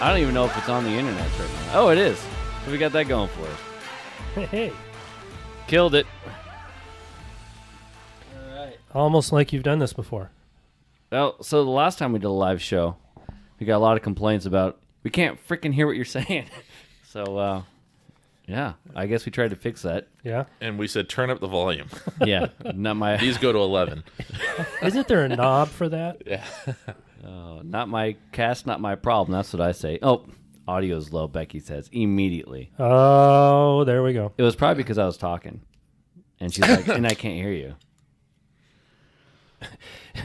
I don't even know if it's on the internet right now. Oh, it is. So we got that going for us. Hey. Killed it. All right. Almost like you've done this before. Well, so the last time we did a live show, we got a lot of complaints about we can't freaking hear what you're saying. So, yeah, I guess we tried to fix that. Yeah. And we said, turn up the volume. Yeah, not my. These go to 11. Isn't there a knob for that? Yeah. Not my cast, not my problem. That's what I say. Oh, audio's low, Becky says, immediately. Oh, there we go. It was probably because I was talking. And she's like, and I can't hear you.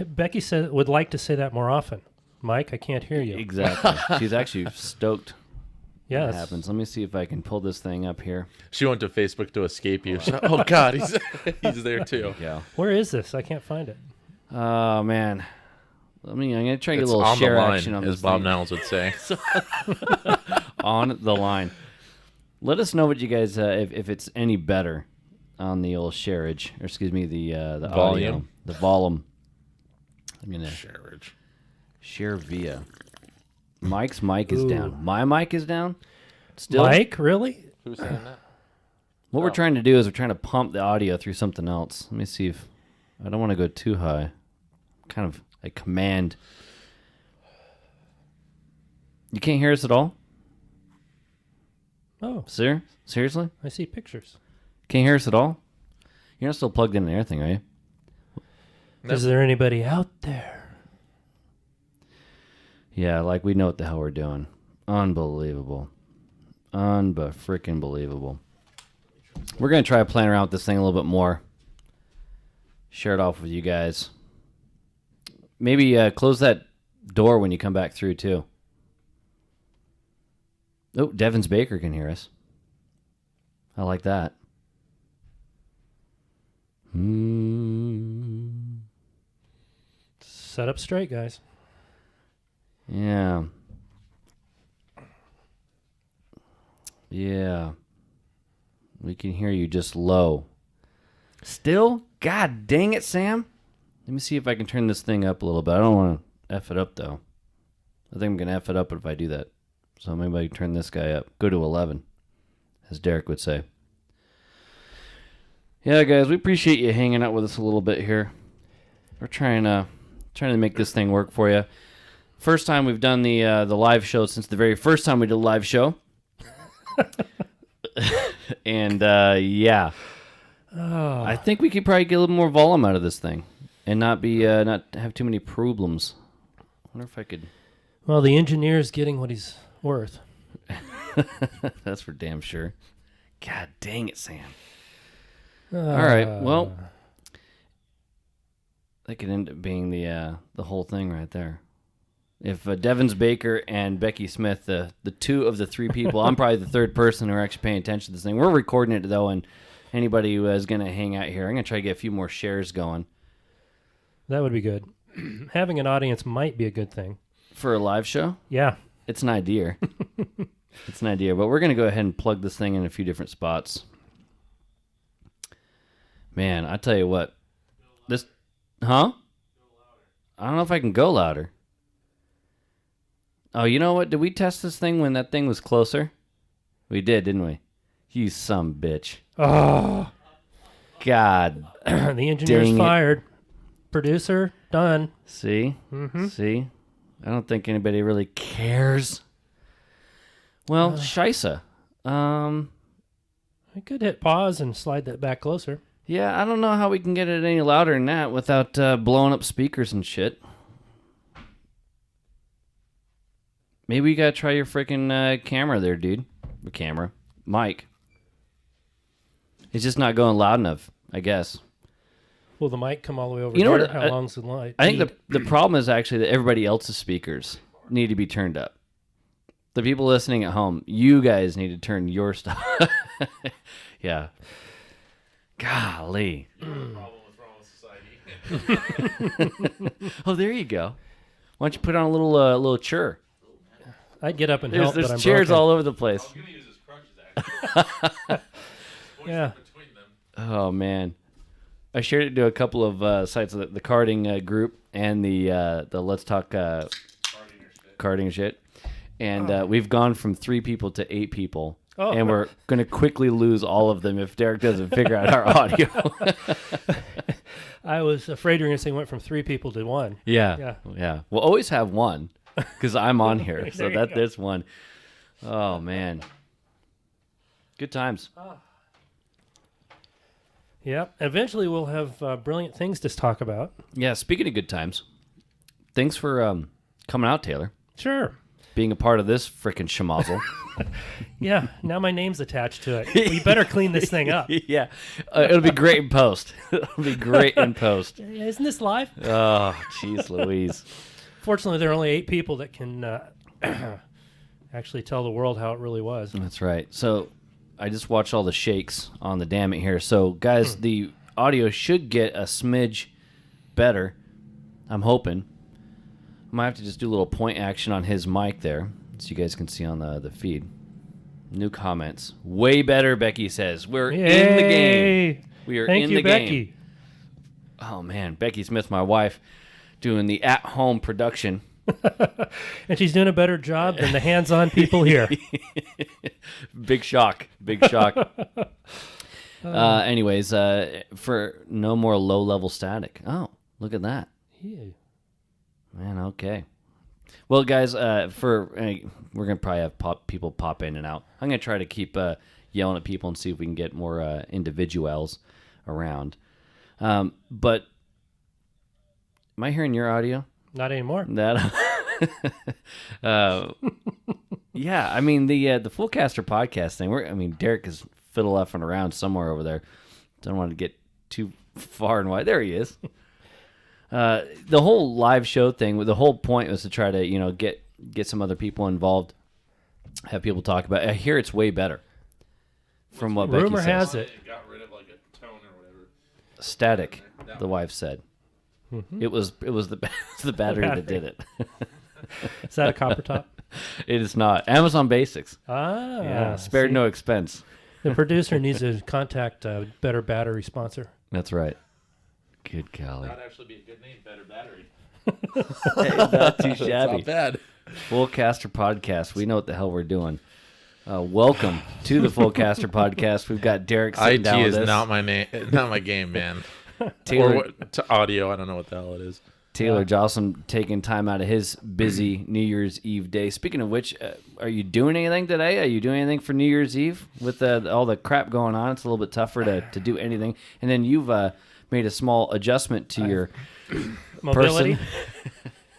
Becky said would like to say that more often. Mike, I can't hear you. Exactly. She's actually stoked. Yes. That happens. Let me see if I can pull this thing up here. She went to Facebook to escape you. Oh, God, he's there, too. Yeah. Where is this? I can't find it. Oh, man. I'm going to try to get It's a little on share the line, action on as this Bob thing. Niles would say. On the line. Let us know what you guys, if it's any better on the old shareage, or excuse me, the Volume. audio, the volume. I'm gonna share via. Mike's mic is down. My mic is down. Still, Mike, really? Who's saying that? what we're trying to do is we're trying to pump the audio through something else. Let me see if I don't want to go too high. Kind of a command. You can't hear us at all? Oh, Seriously? I see pictures. Can't hear us at all? You're not still plugged in and everything, are you? No. Is there anybody out there? Yeah, like we know what the hell we're doing. Unbelievable. Unba-freaking believable. We're going to try playing around with this thing a little bit more. Share it off with you guys. Maybe close that door when you come back through, too. Oh, Devins Baker can hear us. I like that. Set up straight, guys. Yeah. Yeah. We can hear you just low. Still? God dang it, Sam. Let me see if I can turn this thing up a little bit. I don't want to F it up, though. I think I'm going to F it up if I do that. So maybe I can turn this guy up. Go to 11, as Derek would say. Yeah, guys, we appreciate you hanging out with us a little bit here. We're trying to make this thing work for you. First time we've done the live show since the very first time we did a live show. And, yeah. Oh. I think we could probably get a little more volume out of this thing and not have too many problems. I wonder if I could... Well, the engineer's getting what he's worth. That's for damn sure. God dang it, Sam. All right, well, that could end up being the whole thing right there. If Devins Baker and Becky Smith, the two of the three people, I'm probably the third person who are actually paying attention to this thing. We're recording it, though, and anybody who is going to hang out here, I'm going to try to get a few more shares going. That would be good. Having an audience might be a good thing. For a live show? Yeah. It's an idea. It's an idea, but we're going to go ahead and plug this thing in a few different spots. Man, I tell you what. This, huh? I don't know if I can go louder. Oh, you know what? Did we test this thing when that thing was closer? We did, didn't we? You some bitch. Oh. God. The engineer's dang fired. Producer, done. See? See? I don't think anybody really cares. Well, scheisse. I could hit pause and slide that back closer. Yeah, I don't know how we can get it any louder than that without blowing up speakers and shit. Maybe you gotta try your freaking camera there, dude. The camera. Mic. It's just not going loud enough, I guess. Will the mic come all the way over You know here? what, How long's the light? I think the problem is actually that everybody else's speakers need to be turned up. The people listening at home, you guys need to turn your stuff. Yeah. Golly. Oh, there you go. Why don't you put on a little chur? I'd get up and help, There's but I'm chairs broken. all over the place. I'm going to use his crutches, actually. Yeah. Between them. Oh, man. I shared it to a couple of sites, the karting group and the Let's Talk carting and shit. And we've gone from 3 people to 8 people. Oh. And we're going to quickly lose all of them if Derek doesn't figure out our audio. I was afraid you were going to say went from 3 people to 1. Yeah. We'll always have one because I'm on here. So there's one. Oh, man. Good times. Yep. Eventually we'll have brilliant things to talk about. Yeah, speaking of good times, thanks for coming out, Taylor. Sure. Being a part of this frickin' schmozzle. Yeah, now my name's attached to it. We better clean this thing up. Yeah. It'll be great in post. It'll be great in post. Isn't this live? Oh, jeez Louise. Fortunately, there are only 8 people that can actually tell the world how it really was. That's right. So I just watched all the shakes on the damn it here. So, guys, the audio should get a smidge better. I'm hoping. I might have to just do a little point action on his mic there so you guys can see on the feed. New comments. Way better, Becky says. We're in the game. We are Thank in you, the game. Becky. Oh, man. Becky Smith, my wife, doing the at-home production. And she's doing a better job than the hands-on people here. Big shock. Big shock. Anyways, for no more low-level static. Oh, look at that. Yeah. Man, okay. Well, guys, we're going to probably have people pop in and out. I'm going to try to keep yelling at people and see if we can get more individuals around. But am I hearing your audio? Not anymore. That, yeah, I mean, the Fullcaster podcast thing, Derek is fiddle effing around somewhere over there. Don't want to get too far and wide. There he is. The whole live show thing, the whole point was to try to, get some other people involved, have people talk about it. I hear it's way better from what Becky Rumor says. has it. Got rid of like a tone or whatever. Static, the wife said. Mm-hmm. It was the battery that did it. Is that a copper top? It is not. Amazon Basics. Ah. Yeah, spared see? no expense. The producer needs to contact a better battery sponsor. That's right. Good golly. That'd actually be a good name, Better Battery. Hey, not too It's shabby. not bad. Fullcaster Podcast. We know what the hell we're doing. Welcome to the Fullcaster Podcast. We've got Derek sitting IT down with is us. not my name, not my game, man. Taylor, Or to audio, I don't know what the hell it is. Taylor Jocelyn taking time out of his busy New Year's Eve day. Speaking of which, are you doing anything today? Are you doing anything for New Year's Eve? With all the crap going on, it's a little bit tougher to do anything. And then you've made a small adjustment to your Mobility?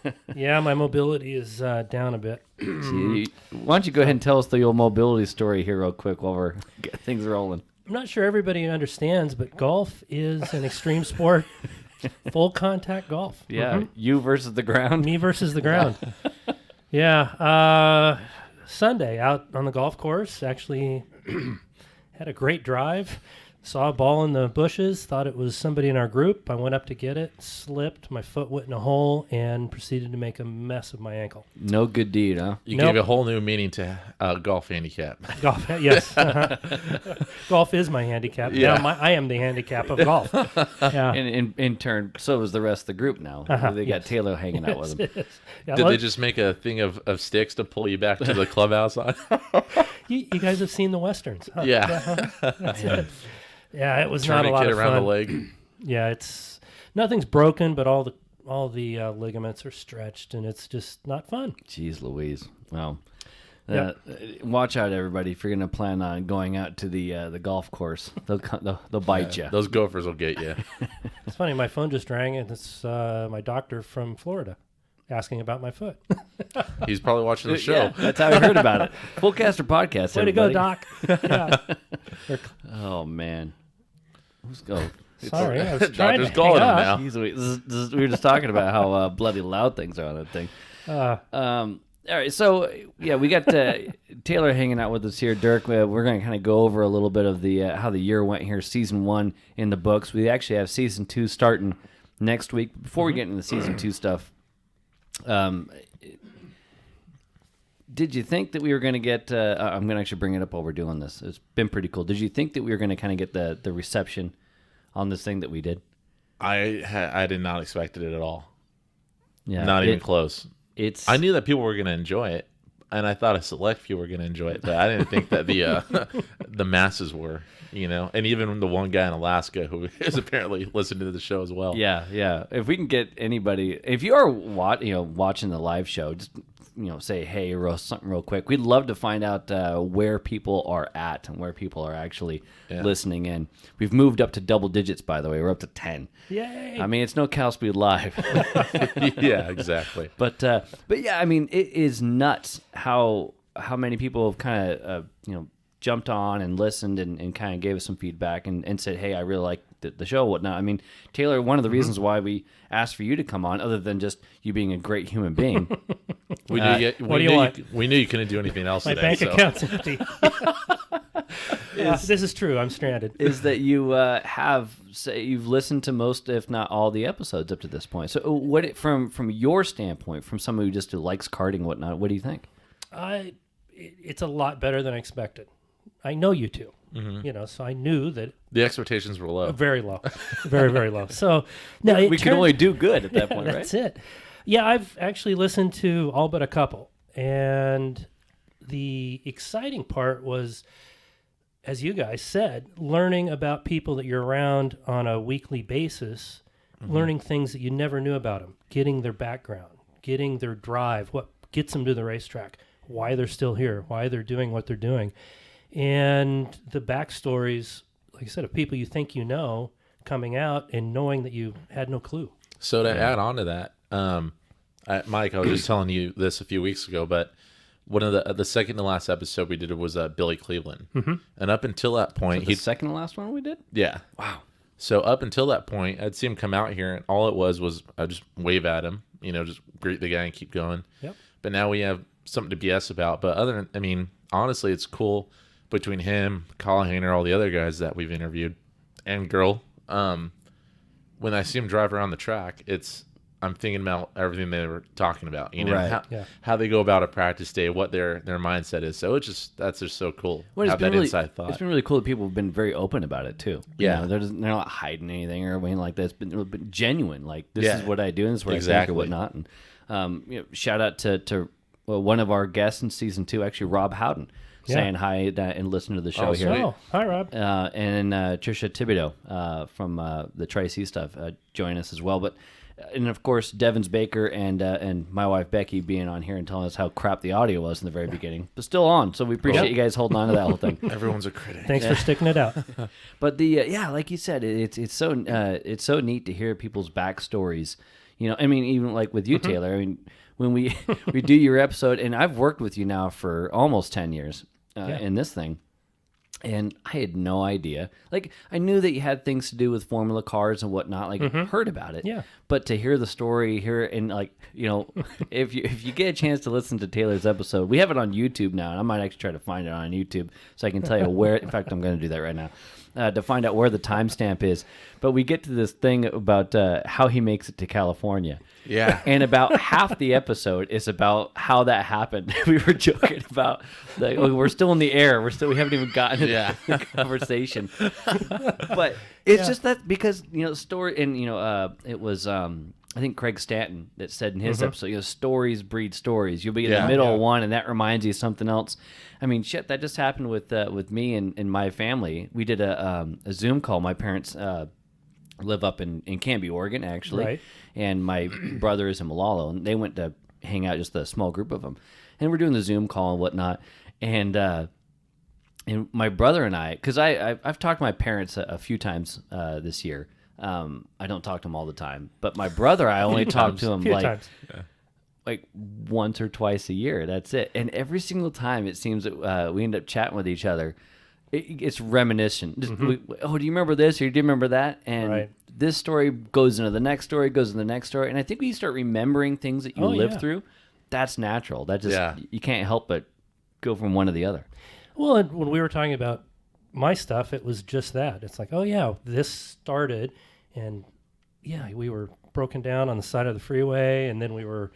person. Yeah, my mobility is down a bit. Why don't you go ahead and tell us the old mobility story here real quick while we're getting things rolling. I'm not sure everybody understands, but golf is an extreme sport. Full contact golf. Yeah, you versus the ground. Me versus the ground. Yeah. Sunday out on the golf course. Actually had a great drive. Saw a ball in the bushes. Thought it was somebody in our group. I went up to get it. Slipped. My foot went in a hole and proceeded to make a mess of my ankle. No good deed, huh? You Nope. gave a whole new meaning to golf handicap. Golf, yes. Golf is my handicap. Yeah. Now I am the handicap of golf. Yeah. And in turn, so was the rest of the group now. They got Taylor hanging out with them. Yeah, Did they just make a thing of sticks to pull you back to the clubhouse on? you guys have seen the Westerns. Huh? Yeah. That's it. Yeah, it was not a lot Tourniquet of around fun. the leg. Yeah, nothing's broken, but all the ligaments are stretched, and it's just not fun. Jeez Louise. Well, Yep. watch out, everybody, if you're going to plan on going out to the golf course. They'll bite you. Those gophers will get you. It's funny. My phone just rang, and it's my doctor from Florida asking about my foot. He's probably watching the show. Yeah, that's how I heard about it. Fullcaster Podcast, Way to everybody. go, Doc. Yeah. Oh, man. Let's go. Sorry, I was trying Doctor's to calling hang him up. now. We were just talking about how bloody loud things are on that thing. All right, so yeah, we got Taylor hanging out with us here. Dirk, we're going to kind of go over a little bit of the how the year went here. Season 1 in the books. We actually have Season 2 starting next week. Before we get into the Season 2 stuff, did you think that we were going to get? I'm going to actually bring it up while we're doing this. It's been pretty cool. Did you think that we were going to kind of get the reception on this thing that we did? I did not expect it at all. Yeah, Not even close. I knew that people were going to enjoy it, and I thought a select few were going to enjoy it, but I didn't think that the masses were, and even the one guy in Alaska who is apparently listening to the show as well. Yeah. If we can get anybody, if you are watching the live show, just say hey or something real quick. We'd love to find out where people are at and where people are actually listening in. We've moved up to double digits, by the way. We're up to 10. Yay! I mean, it's no Cal Speed Live. Yeah, exactly. But yeah, I mean, it is nuts how many people have kind of jumped on and listened and kind of gave us some feedback and said, hey, I really like the show, whatnot. I mean, Taylor, one of the reasons why we asked for you to come on, other than just you being a great human being, What do you want? We knew you couldn't do anything else My today. bank account's empty. This is true. I'm stranded. is that you you've listened to most, if not all, the episodes up to this point. So, from your standpoint, from someone who just likes karting, whatnot, what do you think? It's a lot better than I expected. I know you two, so I knew that The expectations were low. very low, very, very low. So now We can only do good at that point, right? That's it. Yeah, I've actually listened to all but a couple. And the exciting part was, as you guys said, learning about people that you're around on a weekly basis, learning things that you never knew about them, getting their background, getting their drive, what gets them to the racetrack, why they're still here, why they're doing what they're doing. And the backstories, like I said, of people you think you know coming out and knowing that you had no clue. So to add on to that, Mike, I was just telling you this a few weeks ago, but one of the second to last episode we did was Billy Cleveland, and up until that point, The second to last one we did? yeah. Wow. So up until that point, I'd see him come out here, and all it was I just wave at him, just greet the guy and keep going. Yep. But now we have something to BS about. But honestly, it's cool between him, Callahan, all the other guys that we've interviewed, and Girl. When I see him drive around the track, I'm thinking about everything they were talking about, Right. how they go about a practice day, what their mindset is. So that's just so cool. Have that inside thought. It's been really cool that people have been very open about it too. Yeah. They're not hiding anything or anything like that. It's been genuine. Like, this is what I do and this is what I think or whatnot. And shout out to one of our guests in season 2, actually Rob Howden, saying hi and listening to the show here. Oh, hi, Rob. And Trisha Thibodeau from the Tri-C stuff join us as well. But and of course Devins Baker and my wife Becky being on here and telling us how crap the audio was in the very beginning, but still on. So we appreciate you guys holding on to that whole thing. Everyone's a critic. Thanks for sticking it out. But like you said, it's so neat to hear people's backstories. I mean, even like with you, Taylor. I mean, when we do your episode, and I've worked with you now for almost 10 years in this thing. And I had no idea. Like, I knew that you had things to do with Formula cars and whatnot. Like, heard about it. Yeah. But to hear the story, and if you get a chance to listen to Taylor's episode, we have it on YouTube now, and I might actually try to find it on YouTube so I can tell you where. In fact, I'm going to do that right now to find out where the timestamp is. But we get to this thing about how he makes it to California. Yeah. And about half the episode is about how that happened. We were joking about we're still in the air. We haven't even gotten to the conversation. But it's just that because story and it was I think Craig Stanton that said in his episode, stories breed stories. You'll be in the middle of one and that reminds you of something else. I mean, shit, that just happened with me and my family. We did a Zoom call. My parents live up in Canby, Oregon, actually. Right. And my brother is in Malalo, and they went to hang out, just a small group of them. And we're doing the Zoom call and whatnot. And my brother and I, because I've talked to my parents a few times this year. I don't talk to them all the time. But my brother, I only talk to him like once or twice a year. That's it. And every single time it seems that we end up chatting with each other. It's reminiscent. Just, do you remember this or do you remember that? And this story goes into the next story, goes into the next story. And I think when you start remembering things that you lived through, that's natural. That just you can't help but go from one to the other. Well, and when we were talking about my stuff, it was just that. It's like, oh yeah, this started, and we were broken down on the side of the freeway, and then we were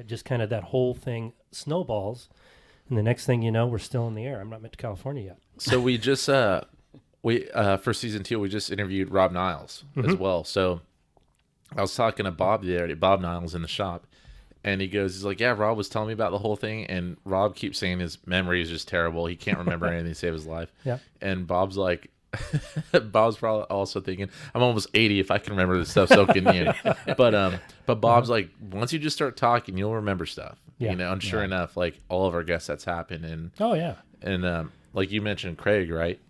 just kind of that whole thing snowballs. And the next thing you know, we're still in the air. I'm not meant to California yet. So we just for season 2, we just interviewed Rob Niles as well. So I was talking to Bob the other day, Bob Niles in the shop, And he's like, yeah, Rob was telling me about the whole thing. And Rob keeps saying his memory is just terrible. He can't remember anything to save his life. Yeah. And Bob's like, Bob's probably also thinking, I'm almost 80 if I can remember this stuff, so can you. But Bob's like, once you just start talking, you'll remember stuff. Yeah. And sure enough, like all of our guests, that's happened. And Oh, yeah. and like you mentioned Craig, right?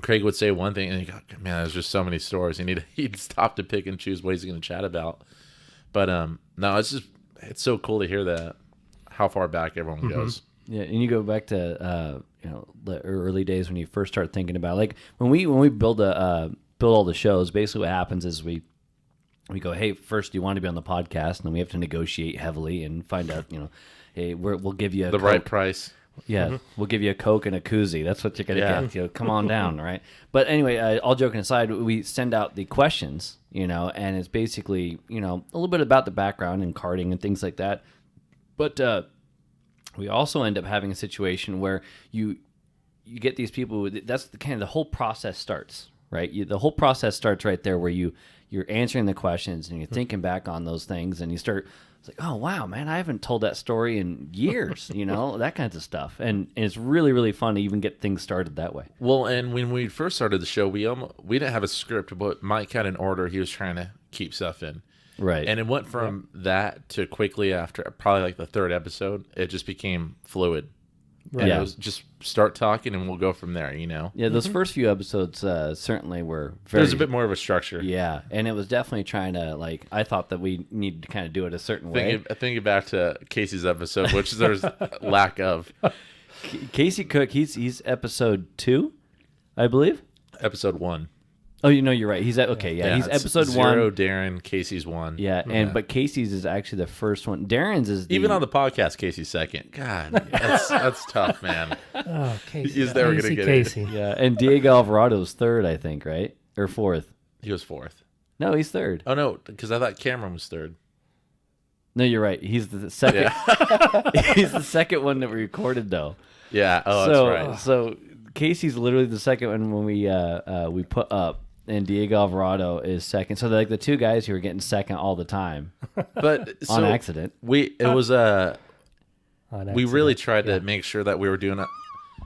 Craig would say one thing, and you go, man, there's just so many stories. And he'd stop to pick and choose what he's going to chat about. But no, it's so cool to hear that, how far back everyone goes. Yeah, and you go back to the early days when you first start thinking about, like, when we build all the shows. Basically, what happens is we go, hey, first, do you want to be on the podcast? And then we have to negotiate heavily and find out, hey, we'll give you The right price. Yeah, we'll give you a Coke and a koozie. That's what you're gonna get. Come on down, right? But anyway, all joking aside, we send out the questions, and it's basically, a little bit about the background and karting and things like that. But we also end up having a situation where you get these people. That's the whole process starts, right? The whole process starts right there, where you're answering the questions and you're thinking back on those things, and you start. It's like, oh, wow, man, I haven't told that story in years, that kinds of stuff. And it's really, really fun to even get things started that way. Well, and when we first started the show, we didn't have a script, but Mike had an order he was trying to keep stuff in. Right. And it went from that to quickly after probably like the third episode, it just became fluid. Right. And it was just start talking and we'll go from there, Yeah, those first few episodes certainly were very... There's a bit more of a structure. Yeah, and it was definitely trying to, I thought that we needed to kind of do it a certain way. Thinking back to Casey's episode, which there's lack of. Casey Cook, he's episode 2, I believe? Episode 1. Oh, you're right. He's he's episode 1. Darren, Casey's 1. Yeah, but Casey's is actually the first one. Darren's is even on the podcast. Casey's second. God, that's tough, man. Oh, Casey. He's never gonna get Casey. it. Yeah, and Diego Alvarado's third, I think, right, or fourth. He was fourth. No, he's third. Oh no, because I thought Cameron was third. No, you're right. He's the second. Yeah. He's the second one that we recorded, though. Yeah. Oh, that's right. So Casey's literally the second one when we put up. And Diego Alvarado is second. So they're like the two guys who are getting second all the time. But on accident. We really tried to make sure that we were doing it.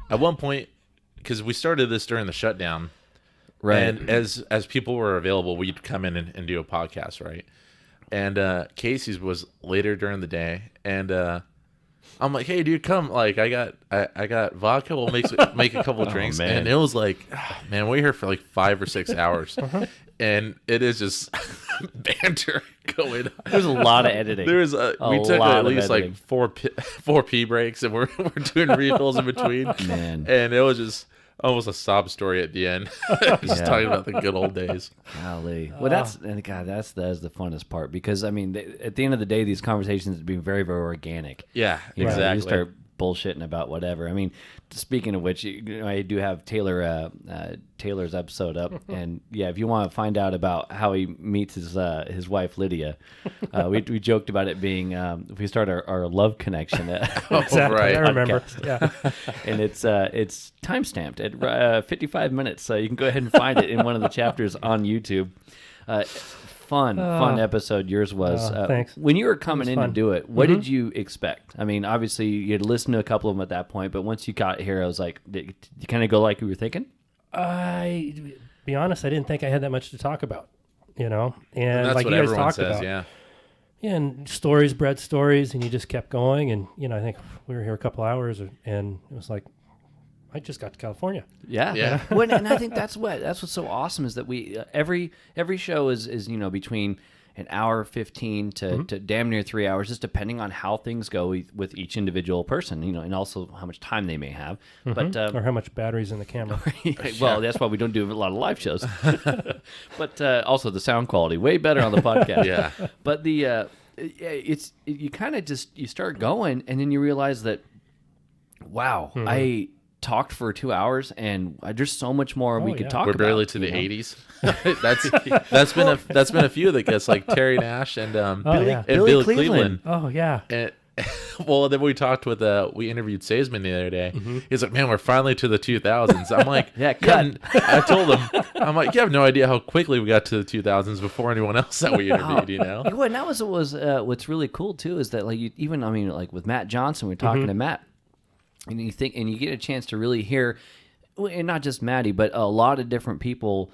At one point, because we started this during the shutdown. Right. And as people were available, we'd come in and do a podcast, right? And Casey's was later during the day. And I'm like, hey, dude, come. Like, I got vodka. We'll make a couple of drinks. Man. And it was like, man, we're here for like 5 or 6 hours. And it is just banter going on. There's a lot of editing. We took at least like four pee breaks, and we're doing refills in between. Man. And it was just almost a sob story at the end. Just talking about the good old days. Golly. Well, that is the funnest part, because at the end of the day, these conversations have been very, very organic. Yeah, exactly. You start bullshitting about whatever. I mean, speaking of which, I do have Taylor's episode up, and if you want to find out about how he meets his wife Lydia, we joked about it being if we start our love connection. Exactly, right. I remember. Yeah, and it's time stamped at 55 minutes, so you can go ahead and find it in one of the chapters on YouTube. Fun episode yours was. Thanks. When you were coming in to do it, what did you expect? I mean, obviously you had listened to a couple of them at that point, but once you got here, I was like, did you kind of go like you were thinking? Be honest, I didn't think I had that much to talk about, and that's like what you guys everyone talked says, about. yeah, and stories bred stories, and you just kept going, and I think we were here a couple hours, and it was like, I just got to California. Yeah. Well, and I think that's what's so awesome is that we every show is between an hour 15 to damn near 3 hours, just depending on how things go with each individual person, and also how much time they may have, but or how much battery's in the camera. Well, that's why we don't do a lot of live shows, but also the sound quality way better on the podcast. Yeah, but it's you kind of you start going, and then you realize that wow, I talked for 2 hours, and there's so much more we could talk about. We're barely to the 80s. that's been a few of the guests, like Terry Nash and Billy Cleveland. Oh yeah. Well, then we talked with we interviewed Sazeman the other day. Mm-hmm. He's like, "Man, we're finally to the 2000s." I'm like, Yeah, cut. I told him, I'm like, "You have no idea how quickly we got to the 2000s before anyone else that we interviewed." You know? Well, and that was what's really cool too is that like like with Matt Johnson, we're talking to Matt, and you get a chance to really hear, and not just Matty, but a lot of different people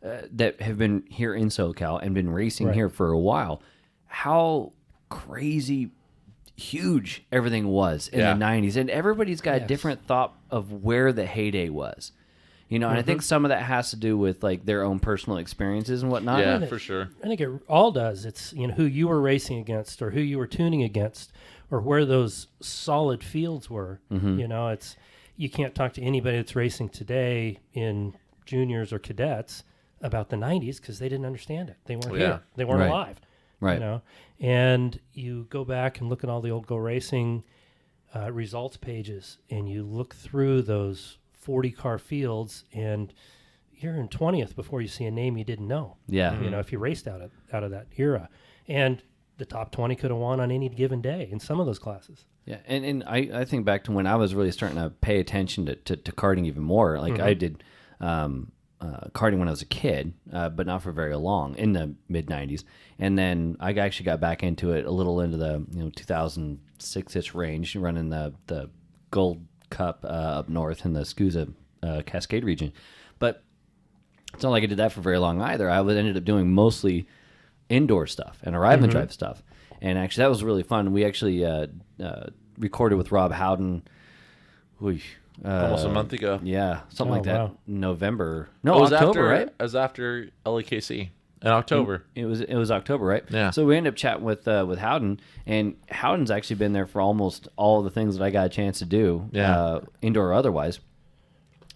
that have been here in SoCal and been racing here for a while. How crazy huge everything was in the 90s, and everybody's got a different thought of where the heyday was, and I think some of that has to do with like their own personal experiences and whatnot. Yeah, for sure. I think it all does. It's who you were racing against, or who you were tuning against, or where those solid fields were. It's you can't talk to anybody that's racing today in juniors or cadets about the 90s because they didn't understand it. They weren't here. They weren't alive. Right. And you go back and look at all the old Go Racing results pages, and you look through those 40-car fields, and you're in 20th before you see a name you didn't know. Yeah. If you raced out of that era. And the top 20 could have won on any given day in some of those classes. Yeah, and I think back to when I was really starting to pay attention to karting even more. Like I did karting when I was a kid, but not for very long, in the mid-90s. And then I actually got back into it a little into the 2006-ish range, running the Gold Cup up north in the Scusa Cascade region. But it's not like I did that for very long either. I ended up doing mostly indoor stuff and arrive and drive stuff. And actually, that was really fun. We actually recorded with Rob Howden. Almost a month ago. Yeah, something like that. Wow. November. No, It was October, after, right? It was after LAKC in October. It was October, right? Yeah. So we ended up chatting with Howden, and Howden's actually been there for almost all of the things that I got a chance to do, indoor or otherwise.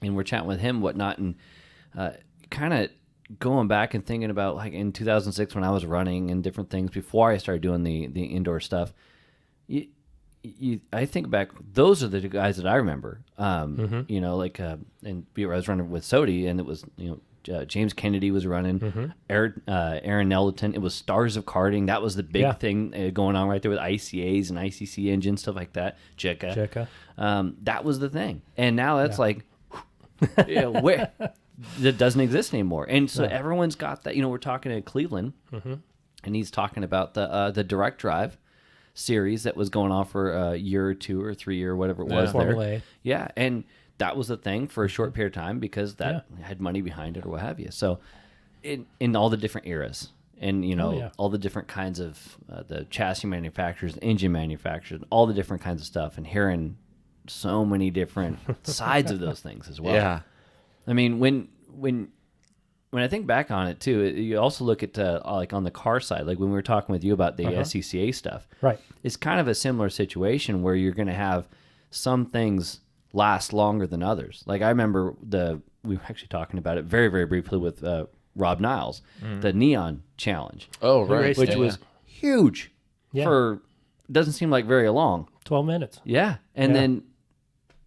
And we're chatting with him, whatnot, and kind of going back and thinking about like in 2006 when I was running and different things before I started doing the indoor stuff. I think back; those are the guys that I remember. And I was running with Sodi, and it was James Kennedy was running, Aaron Nelliton. It was Stars of Karting. That was the big thing going on right there with ICAs and ICC engines, stuff like that. Jekka. That was the thing, and now that's like, where that doesn't exist anymore. And so everyone's got that. We're talking to Cleveland, and he's talking about the direct drive series that was going on for a year or 2 or 3 or whatever it was there. Formula A. Yeah, and that was the thing for a short period of time because that had money behind it or what have you. So in all the different eras and, all the different kinds of the chassis manufacturers, engine manufacturers, all the different kinds of stuff, and hearing so many different sides of those things as well. Yeah. I mean, when I think back on it too, you also look at like on the car side, like when we were talking with you about the SCCA stuff. Right. It's kind of a similar situation where you're going to have some things last longer than others. Like I remember we were actually talking about it very, very briefly with Rob Niles, the Neon Challenge. Oh, right. Which was huge for, doesn't seem like very long. 12 minutes. Yeah. And then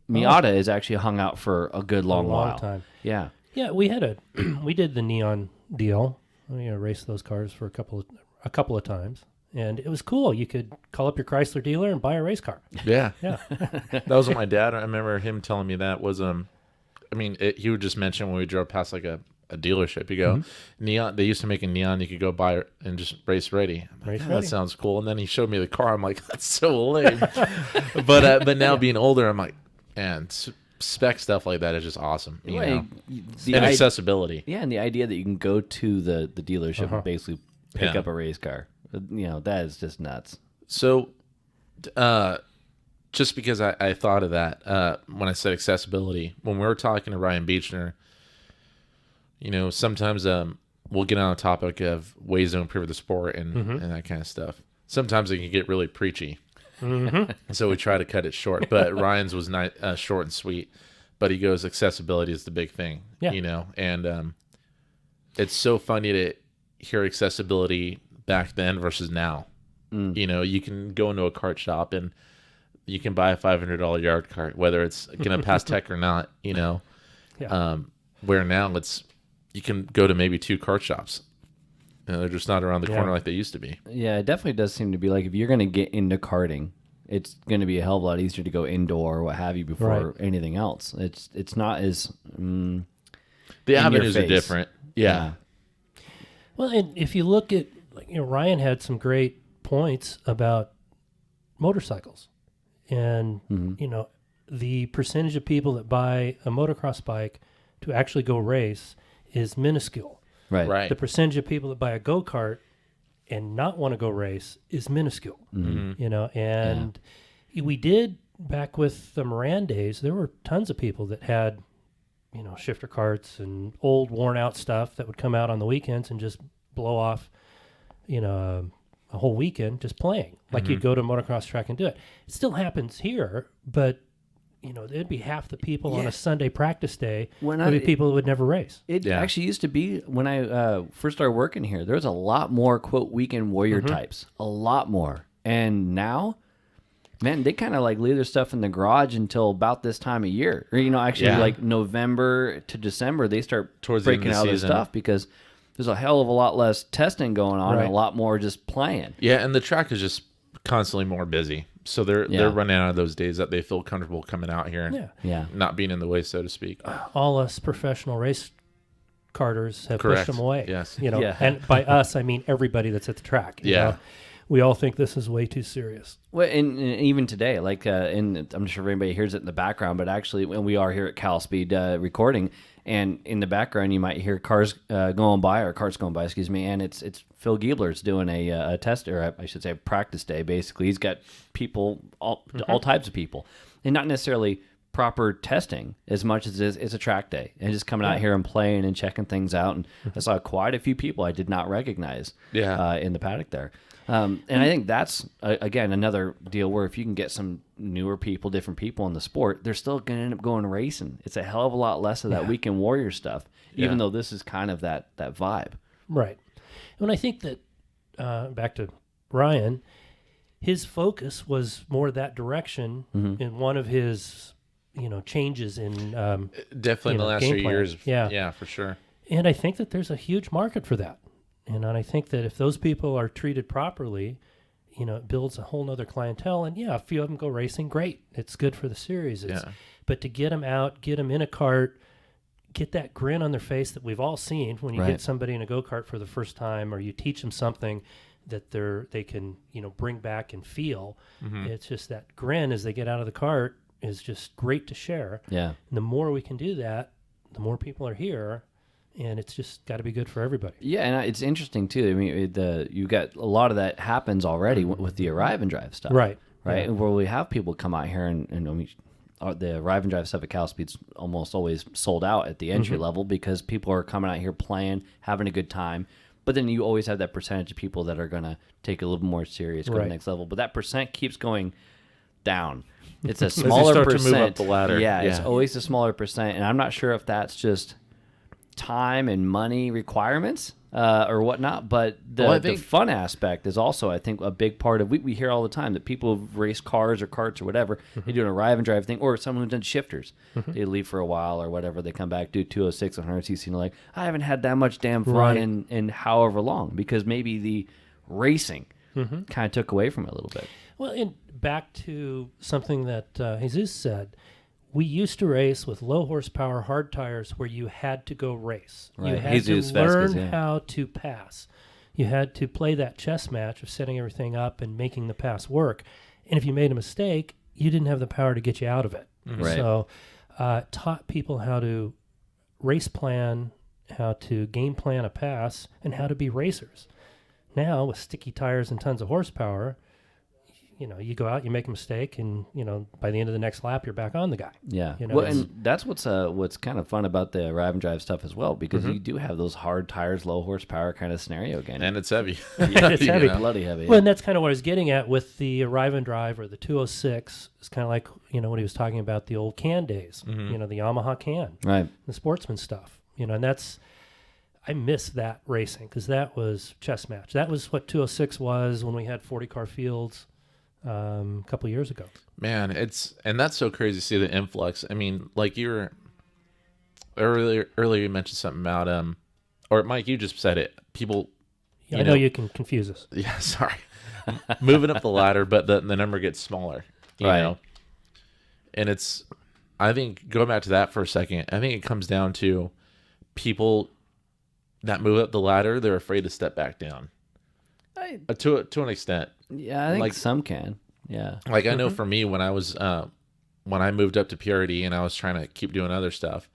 Miata is actually hung out for a good long while. Time. Yeah. Yeah, we did the Neon deal. We raced those cars for a couple of times, and it was cool. You could call up your Chrysler dealer and buy a race car. Yeah. Yeah. That was what my dad, I remember him telling me that was, he would just mention when we drove past like a dealership, you go, Neon, they used to make a Neon, you could go buy it and just race ready. That sounds cool. And then he showed me the car. I'm like, that's so lame. but now being older, I'm like, and spec stuff like that is just awesome. And accessibility. Yeah, and the idea that you can go to the dealership and basically pick up a race car. That is just nuts. So, just because I thought of that when I said accessibility, when we were talking to Ryan Beechner, sometimes we'll get on a topic of ways to improve the sport and that kind of stuff. Sometimes it can get really preachy. So we try to cut it short, but Ryan's was short and sweet, but he goes, accessibility is the big thing, and it's so funny to hear accessibility back then versus now. You can go into a kart shop and you can buy a $500 yard cart, whether it's going to pass tech or not, where now you can go to maybe 2 kart shops. They're just not around the corner like they used to be. Yeah, it definitely does seem to be like if you're going to get into karting, it's going to be a hell of a lot easier to go indoor or what have you before anything else. It's not as the avenues are different. Yeah. Well, and if you look at, Ryan had some great points about motorcycles, and the percentage of people that buy a motocross bike to actually go race is minuscule. Right. The percentage of people that buy a go-kart and not want to go race is minuscule. And we did, back with the Moran days, there were tons of people that had, shifter carts and old worn out stuff that would come out on the weekends and just blow off, a whole weekend just playing. Like you'd go to a motocross track and do it. It still happens here, but there'd be half the people on a Sunday practice day. There'd be people that would never race. It actually used to be when I first started working here. There was a lot more quote weekend warrior types, a lot more. And now, man, they kind of like leave their stuff in the garage until about this time of year, or like November to December, they start Towards the end of breaking the out their season. stuff because there's a hell of a lot less testing going on and a lot more just playing. Yeah, and the track is just constantly more busy. So they're running out of those days that they feel comfortable coming out here and not being in the way, so to speak. All us professional race carters have Correct. pushed them away. Yes. And by us, I mean everybody that's at the track. you know? We all think this is way too serious. Well, and even today, like, and I'm not sure if anybody hears it in the background, but actually, when we are here at Cal Speed recording, and in the background, you might hear carts going by, excuse me, and it's Phil Giebler's doing a test, or I should say, a practice day. Basically, he's got people, all types of people, and not necessarily proper testing as much as it's a track day, and just coming out here and playing and checking things out. And I saw quite a few people I did not recognize in the paddock there. And I think that's, again, another deal where if you can get some newer people, different people in the sport, they're still going to end up going racing. It's a hell of a lot less of that weekend warrior stuff, even though this is kind of that vibe. Right. And I think that, back to Ryan, his focus was more that direction in one of his, changes in definitely in the last few game plan. years. Yeah. Yeah, for sure. And I think that there's a huge market for that. And I think that if those people are treated properly, it builds a whole nother clientele. And a few of them go racing, great. It's good for the series. But to get them out, get them in a cart, get that grin on their face that we've all seen when you get somebody in a go-kart for the first time, or you teach them something that they can, bring back and feel. It's just that grin as they get out of the cart is just great to share. Yeah. And the more we can do that, the more people are here. And it's just got to be good for everybody. Yeah, and it's interesting too. I mean, you got a lot of that happens already with the arrive and drive stuff, Right? Yeah. Where we have people come out here and the arrive and drive stuff at Cal Speed's almost always sold out at the entry level because people are coming out here playing, having a good time. But then you always have that percentage of people that are going to take it a little more serious, go to the next level. But that percent keeps going down. It's a smaller start percent. to move up the ladder. Yeah, it's always a smaller percent, and I'm not sure if that's just time and money requirements or whatnot, but the fun aspect is also, I think, a big part of. We hear all the time that people who race cars or karts or whatever, they do an arrive and drive thing, or someone who's done shifters, they leave for a while or whatever, they come back, do 206 100cc, and like, I haven't had that much damn fun in however long, because maybe the racing kind of took away from it a little bit. Well, and back to something that Jesus said, we used to race with low horsepower hard tires where you had to go race. Right. You had Jesus to learn Vasquez, how to pass. You had to play that chess match of setting everything up and making the pass work. And if you made a mistake, you didn't have the power to get you out of it. Right. So taught people how to race plan, how to game plan a pass, and how to be racers. Now, with sticky tires and tons of horsepower, you go out, you make a mistake, and by the end of the next lap, you're back on the guy. Yeah. Well, and that's what's kind of fun about the arrive and drive stuff as well, because you do have those hard tires, low horsepower kind of scenario again. And it's heavy. It's heavy. Bloody heavy. Well, and that's kind of what I was getting at with the arrive and drive or the 206. It's kind of like what he was talking about, the old can days. The Yamaha can, right? The sportsman stuff. And that's. I miss that racing because that was chess match. That was what 206 was when we had 40-car fields. A couple years ago. Man, and that's so crazy to see the influx. I mean, like you were earlier you mentioned something about or Mike, you just said it. People, I know you can confuse us. Yeah, sorry. moving up the ladder, but the number gets smaller, you Right. know? And I think, going back to that for a second, I think it comes down to people that move up the ladder, they're afraid to step back down. To an extent. Yeah, I think Like- some can. Yeah. Like, I know for me, when I was, when I moved up to PRD and I was trying to keep doing other stuff,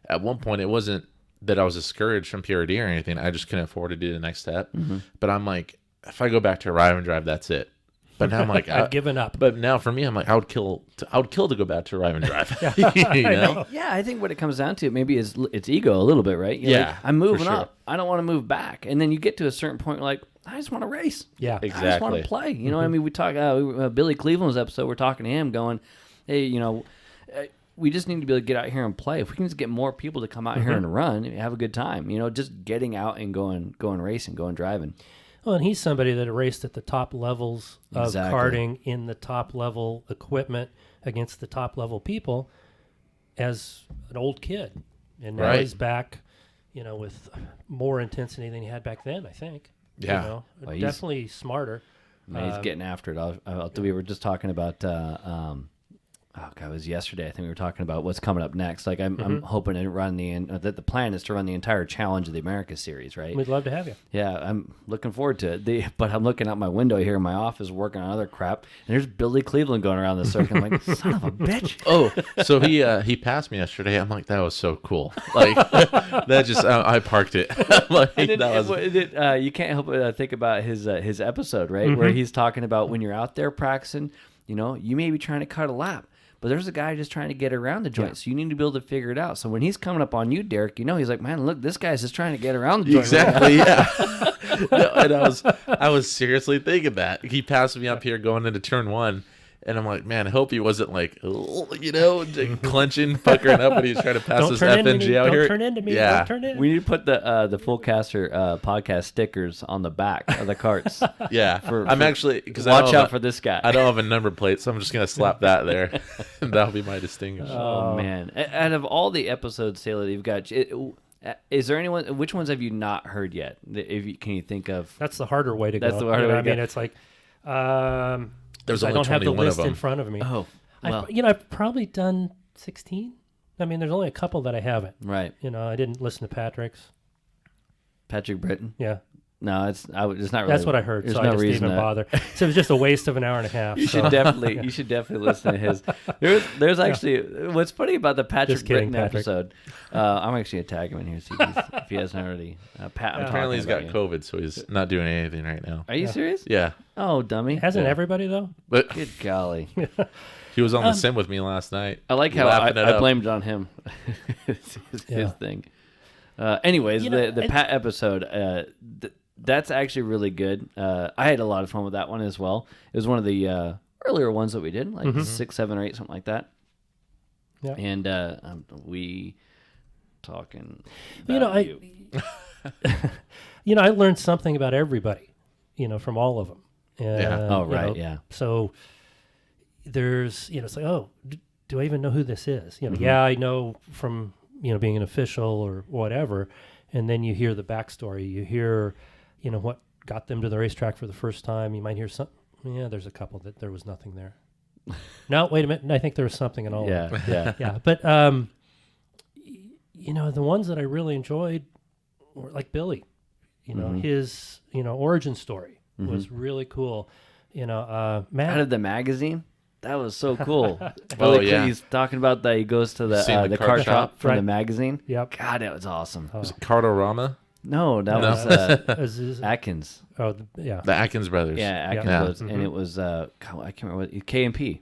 at one point it wasn't that I was discouraged from PRD or anything. I just couldn't afford to do the next step. But I'm like, if I go back to Arrive and Drive, that's it. But now I'm like, I've given up. But now for me, I'm like, I would kill to go back to Arrive and Drive. You know? Yeah, I think what it comes down to maybe is it's ego a little bit, right? You're Yeah, like, I'm for moving sure. up. I don't want to move back. And then you get to a certain point, you're like, I just want to race. Yeah. I just want to Exactly. play. You know, I mean, we talk Billy Cleveland's episode. We're talking to him, going, "Hey, you know, we just need to be able to get out here and play. If we can just get more people to come out here and run, have a good time. You know, just getting out and going racing, going driving." Well, and he's somebody that raced at the top levels of Exactly. karting in the top level equipment against the top level people as an old kid. And now Right. he's back, you know, with more intensity than he had back then, I think. Yeah. You know, Well, he's- definitely smarter. Man, he's getting after it. We were just talking about. Oh God, it was yesterday. I think we were talking about what's coming up next. Like I'm hoping to run that the plan is to run the entire Challenge of the Americas series, right? We'd love to have you. Yeah, I'm looking forward to it. But I'm looking out my window here in my office working on other crap, and there's Billy Cleveland going around the circuit. I'm like, son of a bitch. Oh, so he passed me yesterday. I'm like, that was so cool. Like, that just, I parked it. Like, And that was, you can't help but think about his episode, right? Where he's talking about when you're out there practicing, you know, you may be trying to cut a lap, but there's a guy just trying to get around the joint. So you need to be able to figure it out. So when he's coming up on you, Derek, you know, he's like, man, look, this guy's just trying to get around the joint. exactly, yeah. No, and I was seriously thinking that. He passed me up here going into turn one. And I'm like, man, I hope he wasn't like, you know, clenching, puckering up when he's trying to pass Don't this turn into FNG me. out Don't here. turn into me. Yeah. Don't turn into We me. need to put the Full Caster podcast stickers on the back of the carts. Yeah. I'm actually, because Watch out for this guy. I don't have a number plate, so I'm just going to slap that there. And that'll be my distinguish. Oh man! Out of all the episodes, Taylor, that you've got, is there anyone? Which ones have you not heard yet? Can you think of? That's the harder way to go. That's the harder way to I mean, go. it's like, There's I only don't have the 21 of list in them. front of me. Oh, well, I've probably done 16. I mean, there's only a couple that I haven't. right. You know, I didn't listen to Patrick's. Patrick Britton. Yeah, No, it's not really. that's what I heard. There's So no I just reason didn't even to- bother. So it was just a waste of an hour and a half. You should definitely listen to his. There's actually what's funny about the Patrick Just kidding, Britton Patrick. episode. I'm actually gonna tag him in here see if he hasn't already. Pat, I'm Apparently he's got talking about you. COVID, so he's not doing anything right now. Are you serious? Yeah. Oh, dummy! Hasn't Yeah. everybody though? But Good golly! he was on the sim with me last night. I like how laughing it I up. blamed it on him. It's his Yeah. thing. Anyways, You know, the Pat episode, that's actually really good. I had a lot of fun with that one as well. It was one of the earlier ones that we did, like 6, 7, or 8, something like that. Yeah. And we talking. You know, about you. You know, I learned something about everybody. You know, from all of them. Yeah. Oh, you right, know, yeah. So there's, you know, it's like, oh, do I even know who this is? You know, Mm-hmm. yeah, I know from, you know, being an official or whatever. And then you hear the backstory. You hear, you know, what got them to the racetrack for the first time. You might hear some. Yeah, there's a couple that there was nothing there. No, wait a minute. I think there was something in all of them. Yeah. Yeah, but you know, the ones that I really enjoyed were like Billy. You know, his origin story was really cool. You know, Matt. Out of the magazine. That was so cool. Oh, Billy, yeah. He's talking about that. He goes to Seen the the cart cart shop shop? from the Right. magazine. Yep. God, that was awesome. Was it Cardorama? No, that No. was Is- Atkins. oh, yeah. The Atkins brothers. Yeah, Atkins Yeah. was, and it was God, I can't remember what KMP.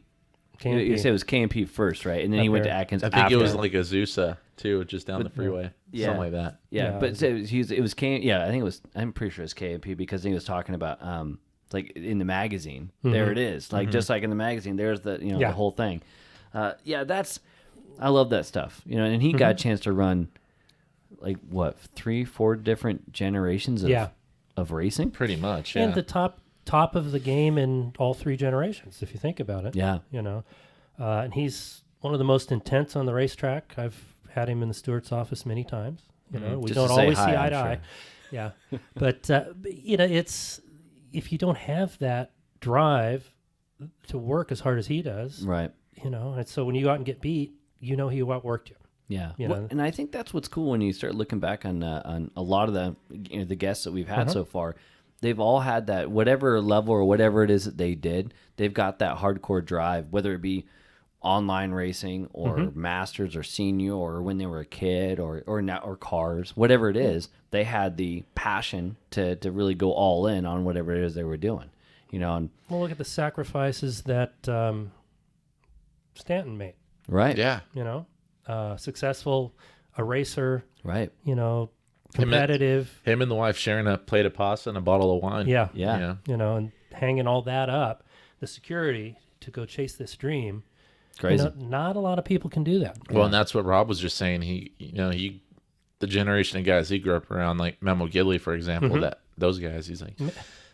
KMP. You said it was KMP first, right? And then he Up went to there. Atkins. I think after. it was like Azusa too, just down the freeway. Yeah. Something like that. yeah, Yeah, but it so it was K. Yeah, I think it was. I'm pretty sure it's KMP because he was talking about like in the magazine. There it is, like just like in the magazine. There's the Yeah. the whole thing. Yeah, I love that stuff. You know, and he got a chance to run like what 3, 4 different generations of racing. Pretty much. Yeah. And the top of the game in all 3 generations, if you think about it. Yeah. You know, and he's one of the most intense on the racetrack. I've had him in the steward's office many times. You know, we Just don't to say always hi, see eye I'm to sure. eye. Yeah, but you know, it's if you don't have that drive to work as hard as he does. Right. And so when you go out and get beat, he outworked you. Yeah. You Well, know? and I think that's what's cool when you start looking back on a lot of the guests that we've had so far. They've all had that whatever level or whatever it is that they did. They've got that hardcore drive, whether it be online racing or masters or senior or when they were a kid or now or cars, whatever it is. They had the passion to really go all in on whatever it is they were doing. And Well, look at the sacrifices that Stanton made. right. Yeah. Successful, a racer, Right. competitive. Him and the wife sharing a plate of pasta and a bottle of wine. Yeah. Yeah. And hanging all that up, the security to go chase this dream. Crazy. Not a lot of people can do that. Well, and that's what Rob was just saying. The generation of guys he grew up around, like Memo Gidley, for example, that those guys, he's like,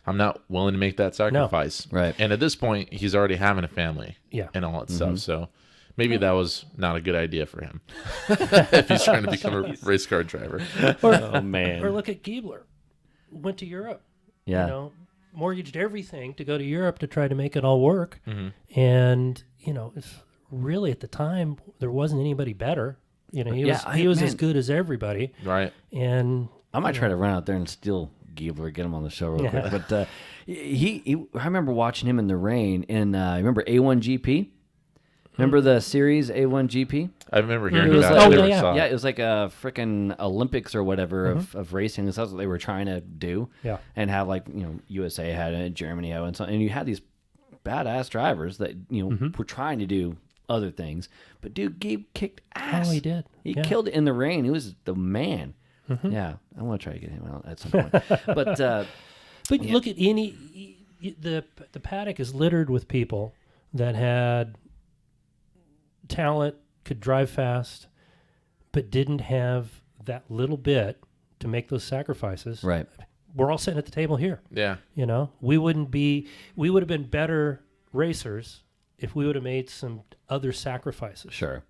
I'm not willing to make that sacrifice. Right. And at this point, he's already having a family. Yeah. And all that stuff. So maybe that was not a good idea for him if he's trying to become a race car driver. Oh man. Or look at Giebler. Went to Europe. Yeah. Mortgaged everything to go to Europe to try to make it all work. Mm-hmm. And, it's really at the time, there wasn't anybody better. He was as good as everybody. Right. And I might try to run out there and steal Giebler, get him on the show real quick. But I remember watching him in the rain in, remember A1GP? Remember the series A1GP? I remember hearing It was about like, it. I never saw yeah, it. it was like a freaking Olympics or whatever of racing. That's what they were trying to do. Yeah. And have USA had it, Germany had it, and you had these badass drivers that were trying to do other things. But dude, Gabe kicked ass. Oh, he did. He Yeah. killed it in the rain. He was the man. Yeah, I want to try to get him out at some point. But look at the paddock is littered with people that had talent, could drive fast, but didn't have that little bit to make those sacrifices. right. We're all sitting at the table here. Yeah. We would have been better racers if we would have made some other sacrifices. Sure.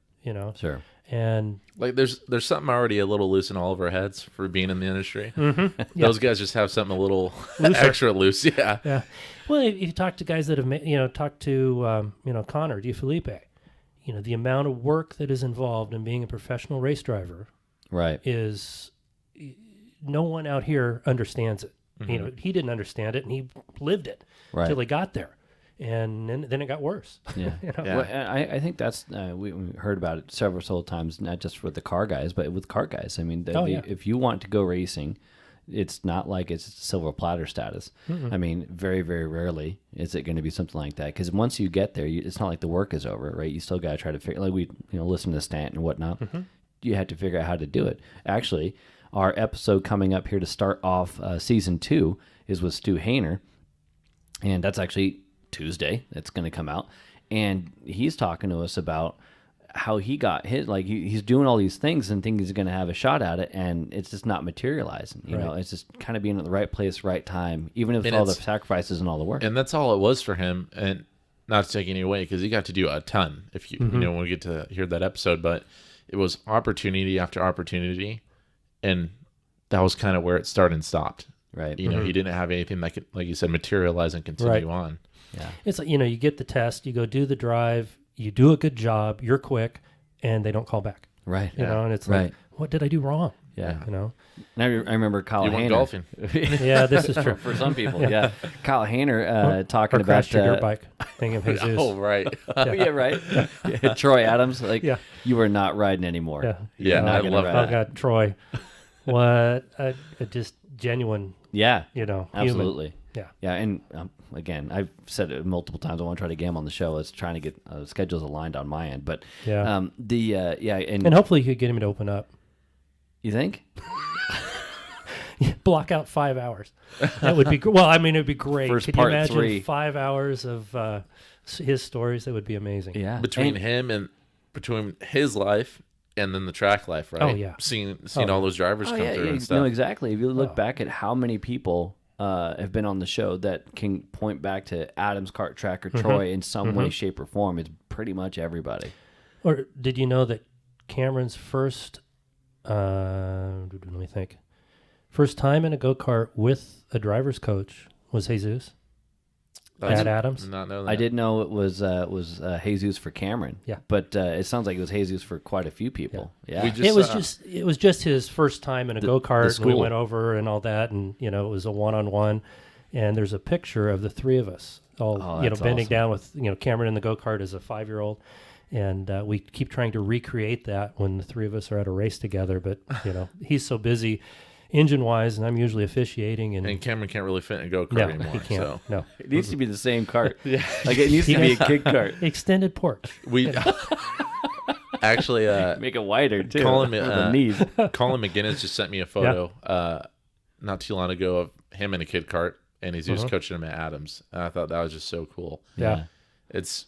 Sure. And Like there's something already a little loose in all of our heads for being in the industry. Yeah. Those guys just have something a little extra loose. Yeah. yeah, well, if you talk to guys that have talked to Connor DiFelipe, the amount of work that is involved in being a professional race driver Right. is no one out here understands it. He didn't understand it, and he lived it Right. till he got there, and then it got worse. Yeah. Yeah. Well, I think that's we heard about it several times, not just with the car guys, but with car guys. I mean, yeah. if you want to go racing, it's not like it's silver platter status. I mean, very, very rarely is it going to be something like that. Because once you get there, it's not like the work is over, right? You still got to try to figure, like we, listen to Stanton and whatnot. You had to figure out how to do it. Actually, our episode coming up here to start off season 2 is with Stu Hayner, and that's actually Tuesday. That's going to come out, and he's talking to us about how he got hit. Like he's doing all these things and thinking he's going to have a shot at it, and it's just not materializing. You know, it's just kind of being at the right place, right time, even if all the sacrifices and all the work. And that's all it was for him. And not to take any away, because he got to do a ton. If you when we get to hear that episode, but it was opportunity after opportunity, and that was kind of where it started and stopped. Right. You know, he didn't have anything that could, like you said, materialize and continue on. Yeah. It's like, you get the test, you go do the drive, you do a good job, you're quick, and they don't call back. Right. You know, and it's like, what did I do wrong? Yeah. You know? And I remember Kyle You went Hayner. golfing. Yeah, this is true. For some people, yeah. Kyle Hayner talking Or about crashed your dirt bike thing of Jesus. Oh, right. Oh, yeah, right. Yeah, Troy Adams, like, Yeah. you are not riding anymore. Yeah. Yeah, not I gonna love ride. that. Oh, God, Troy. What a just genuine, Yeah, human. absolutely. Yeah. Yeah, and again, I've said it multiple times. I want to try to get him on the show. It's trying to get schedules aligned on my end. But Yeah. and And hopefully you could get him to open up. you think? Block out 5 hours. That would be well. I mean, it'd be great. First Could part you imagine 3. 5 hours of his stories? That would be amazing. Yeah, Between And- him and between his life and then the track life, right? Oh, yeah. Seeing all those drivers come through and stuff. No, exactly. If you look back at how many people have been on the show that can point back to Adam's kart track or Troy in some way, shape, or form, it's pretty much everybody. Or did you know that Cameron's first, let me think, first time in a go-kart with a driver's coach was Jesus? Pat Adams. Did not know that. I did know it was Jesus for Cameron. Yeah. But it sounds like it was Jesus for quite a few people. Yeah. We It was just his first time in a go-kart, and we school. went over and all that, and it was a one-on-one, and there's a picture of the three of us all that's bending awesome. down with Cameron in the go-kart as a 5-year-old, and we keep trying to recreate that when the three of us are at a race together, but he's so busy engine-wise, and I'm usually officiating, and Cameron can't really fit in a go-kart no, anymore. he can't. So. No, It needs to be the same cart. Yeah. Like it needs to be a kid cart. extended porch. We actually Make it wider too. Colin, for the knees. Colin McGinnis just sent me a photo not too long ago of him in a kid cart, and he's just coaching him at Adams, and I thought that was just so cool. Yeah. It's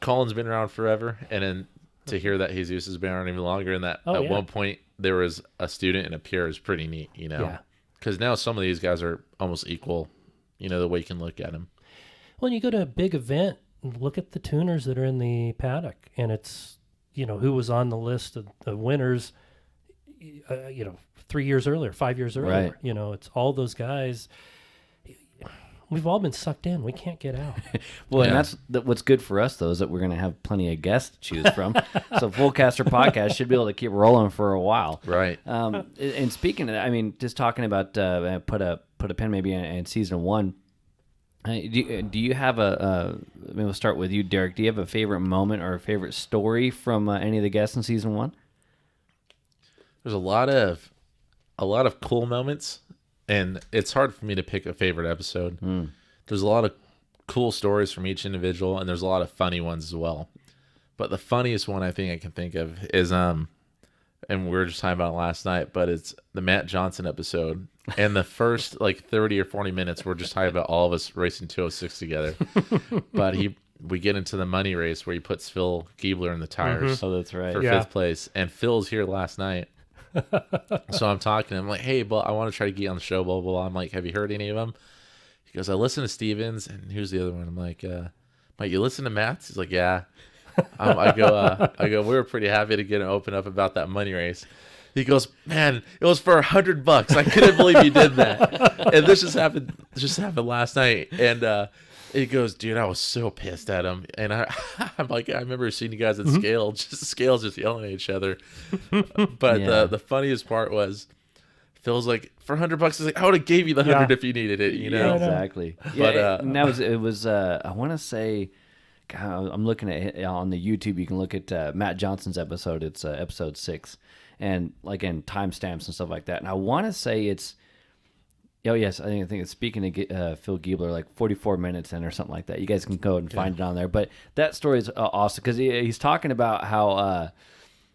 Colin's been around forever, and then to hear that Jesus has been around even longer, and that at one point there was a student and a peer is pretty neat, Yeah. because now some of these guys are almost equal, the way you can look at them. When you go to a big event, look at the tuners that are in the paddock, and it's who was on the list of the winners 3 years earlier, 5 years earlier. Right. It's all those guys. We've all been sucked in. We can't get out. Well, and that's what's good for us, though, is that we're going to have plenty of guests to choose from. So Fullcaster Podcast should be able to keep rolling for a while. Right. And speaking of that, I mean, just talking about put a pin maybe in season 1. Do you have maybe we'll start with you, Derek. Do you have a favorite moment or a favorite story from any of the guests in season 1? There's a lot of cool moments, and it's hard for me to pick a favorite episode. There's a lot of cool stories from each individual, and there's a lot of funny ones as well. But the funniest one I think I can think of is and we were just talking about it last night, but it's the Matt Johnson episode. And the first 30 or 40 minutes, we're just talking about all of us racing 206 together. But we get into the money race where he puts Phil Giebler in the tires Oh, that's right. for 5th place. And Phil's here last night. So I'm talking to him like, hey, but I want to try to get you on the show, blah, blah, blah. I'm like, have you heard any of them? He goes, I listen to Stevens. And who's the other one? I'm like, Mike, you listen to Matt's? He's like, yeah. I go, we were pretty happy to get an open up about that money race. He goes, man, it was for $100. I couldn't believe you did that. And this just happened last night. And he goes, dude, I was so pissed at him. And I'm like, I remember seeing you guys at Scales just yelling at each other. But the funniest part was Phil's like, for $100, he's like, I would have gave you the 100 if you needed it, Yeah, exactly. But and it was I want to say, God, I'm looking at it on the YouTube. You can look at Matt Johnson's episode. It's episode 6, and in timestamps and stuff like that. And I want to say it's, oh yes, I think it's speaking to Phil Giebler, 44 minutes in or something like that. You guys can go and find it on there. But that story is awesome because he's talking about how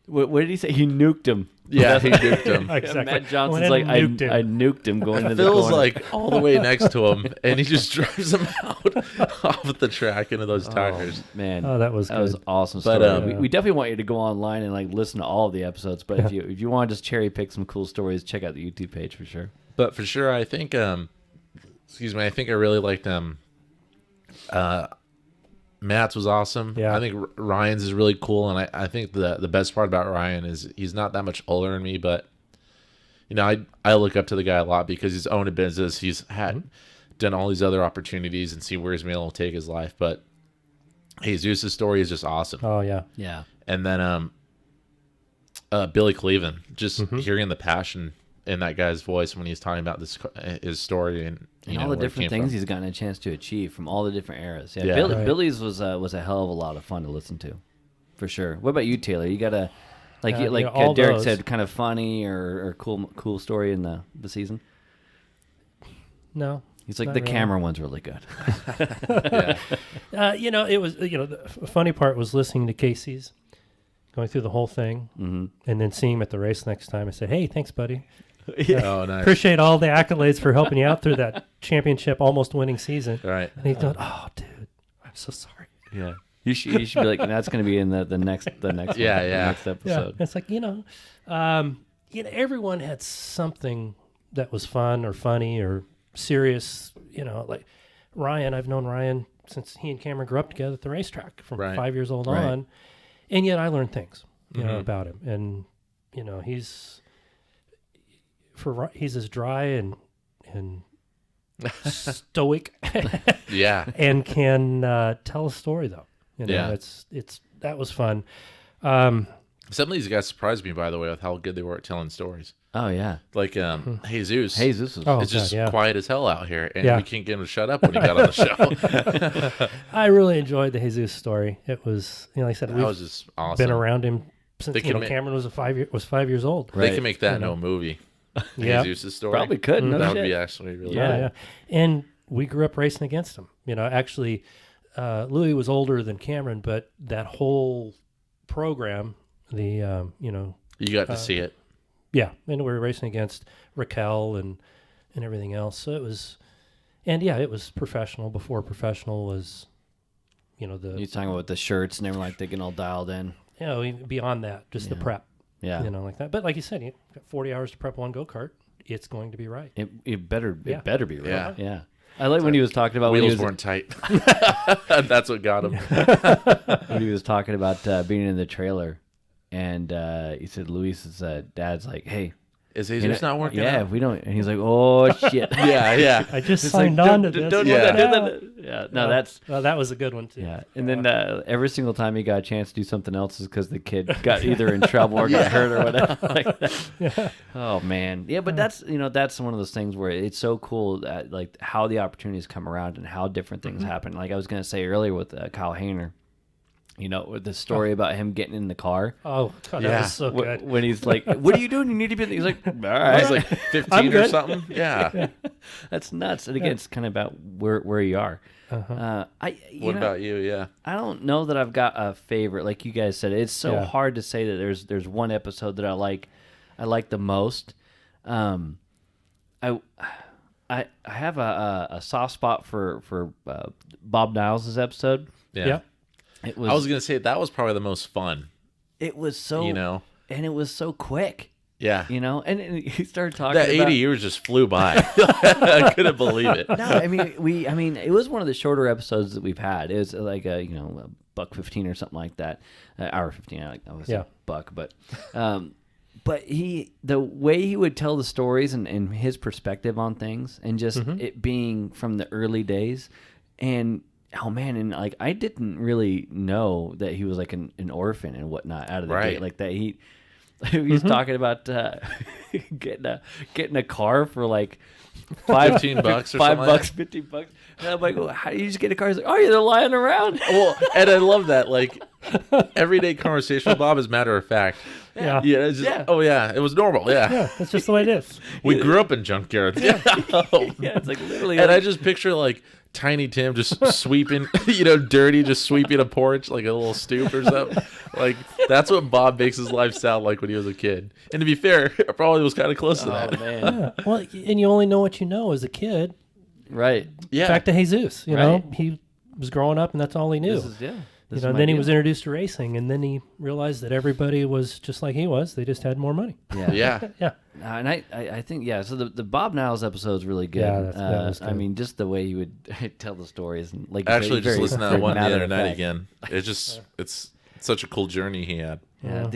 what did he say? He nuked him. Yeah, he nuked him. Exactly. Matt Johnson's Went like, in I and nuked him. nuked him going to the Phil's corner. like all the way next to him, and he just drives him out off the track into those tires. Man, Oh, that was awesome. But, Story. We definitely want you to go online and listen to all of the episodes. But if you want to just cherry pick some cool stories, check out the YouTube page for sure. But for sure, I think, I really liked Matt's was awesome. Yeah. I think Ryan's is really cool, and I think the best part about Ryan is he's not that much older than me, but I look up to the guy a lot because he's owned a business. He's had done all these other opportunities and see where he's been able to take his life. But Jesus' story is just awesome. Oh yeah. Yeah. And then Billy Cleveland, just hearing the passion in that guy's voice when he's talking about his story and all the where it different came things from. he's gotten a chance to achieve from all the different eras. Yeah, Yeah. Billy's was a hell of a lot of fun to listen to, for sure. What about you, Taylor? You got a all Derek those. said, kind of funny or cool story in the season? No. He's like Not the really. camera one's really good. Yeah. It was the funny part was listening to Casey's, going through the whole thing, and then seeing him at the race next time. I said, "Hey, thanks, buddy. Oh, nice. Appreciate all the accolades for helping you out through that championship, almost winning season." All right. And he thought, "Oh, dude, I'm so sorry." Yeah. You should be like, that's going to be in the next Yeah, one, yeah. the next Yeah, episode. it's like everyone had something that was fun or funny or serious. Like Ryan, I've known Ryan since he and Cameron grew up together at the racetrack from Right. 5 years old Right. on, and yet I learned things about him, and he's as dry and stoic, Yeah. and can tell a story though. Yeah. It's that was fun. Some of these guys surprised me, by the way, with how good they were at telling stories. Oh yeah, Like Jesus. Jesus is Oh, It's just God, yeah. quiet as hell out here, and Yeah. we can't get him to shut up when he got on the show. I really enjoyed the Jesus story. It was, like I said, That we've was just awesome. been around him since They can Cameron was 5 years old. They Right. can make that into a movie. Yeah. Jesus' story. probably could. No That would shit. be actually really Yeah, cool. yeah. And we grew up racing against him. Actually, Louis was older than Cameron, but that whole program, the You got to see it. yeah, and we were racing against Raquel and everything else. So it was, and yeah, it was professional before professional was, You're talking about the shirts and everything, like they get all dialed in. beyond that, just the prep, Yeah, like that. But like you said, you got 40 hours to prep one go-kart. It's going to be right. it better Yeah. it better be right. Yeah. Yeah. I like when he was talking about when he Wheels was, weren't tight. That's what got him. when he was talking about being in the trailer, and he said Luis's dad's like, "Hey, Is you Jesus know- not working yeah, out? if we don't," and he's like, "Oh shit." Yeah, yeah. I just It's signed like, on to don't- this. don't- Yeah. Yeah, no, that's Well, that was a good one too. yeah. And then every single time he got a chance to do something else is because the kid got either in trouble or got hurt or whatever. Like that. Oh man, yeah. But that's that's one of those things where it's so cool that like how the opportunities come around and how different things happen. Like I was gonna say earlier with Kyle Hayner, with the story about him getting in the car. Oh, God, that Yeah. was so good. When he's like, "What are you doing? You need to be." He's like, "All right." He's like 15 I'm or good. something. Yeah. That's nuts. And again, it's kind of about where you are. What about you? Yeah. I don't know that I've got a favorite. Like you guys said, it's so Yeah. hard to say that there's one episode that I like the most. I have a soft spot for Bob Niles' episode. Yeah. It was I was going to say that was probably the most fun, it was so and it was so quick. Yeah. And he started talking That 80 about, years just flew by. I couldn't believe it. No, I mean, it was one of the shorter episodes that we've had. It was like a $1.15 or something like that, hour 15. I was Yeah. buck, but the way he would tell the stories and his perspective on things, and just it being from the early days, and oh man, and like I didn't really know that he was like an orphan and whatnot out of the Right. gate, like that he was talking about getting a car for like $15 or $5, something like that. $15. And I'm like, well, how do you just get a car? He's like, oh, yeah, they're lying around. Well, and I love that. Like, everyday conversation with Bob is matter of fact. Yeah. Yeah. It's just, Yeah. Oh, yeah. It was normal. Yeah. Yeah, that's just the way it is. We grew up in junkyards. Yeah. Yeah, it's like literally. And I like, just picture, like, Tiny Tim just sweeping, dirty, just sweeping a porch, like a little stoop or something. Like, that's what Bob makes his life sound like when he was a kid. And to be fair, I probably was kind of close to that. oh man, Yeah. Well, and you only know what you know as a kid. right? Yeah. Back to Jesus, Right. he was growing up and that's all he knew. This is This And is then my he deal. was introduced to racing, and then he realized that everybody was just like he was. They just had more money. Yeah. Yeah. Yeah. And I think so the Bob Niles episode is really good. Yeah, that was I good. mean, just the way he would tell the stories, and like you said, Actually, just very- listen to that very one the matter other of night fact. again. It's such a cool journey he had. Yeah,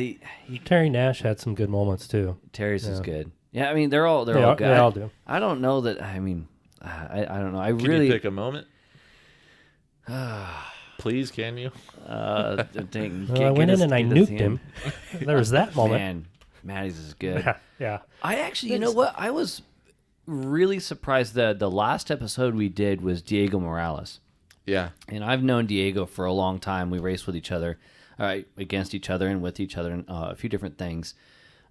Terry Nash had some good moments too. Terry's is Yeah. good. Yeah, I mean they're all They good. all do. I don't know that. I mean, I don't know. I Can really you pick a moment? Please, can you? dang, Well, I went in and I nuked him. There was that moment. Man, Maddie's is good. Yeah. I actually, you know what? I was really surprised that the last episode we did was Diego Morales. Yeah. And I've known Diego for a long time. We raced with each other, against each other and with each other, and a few different things.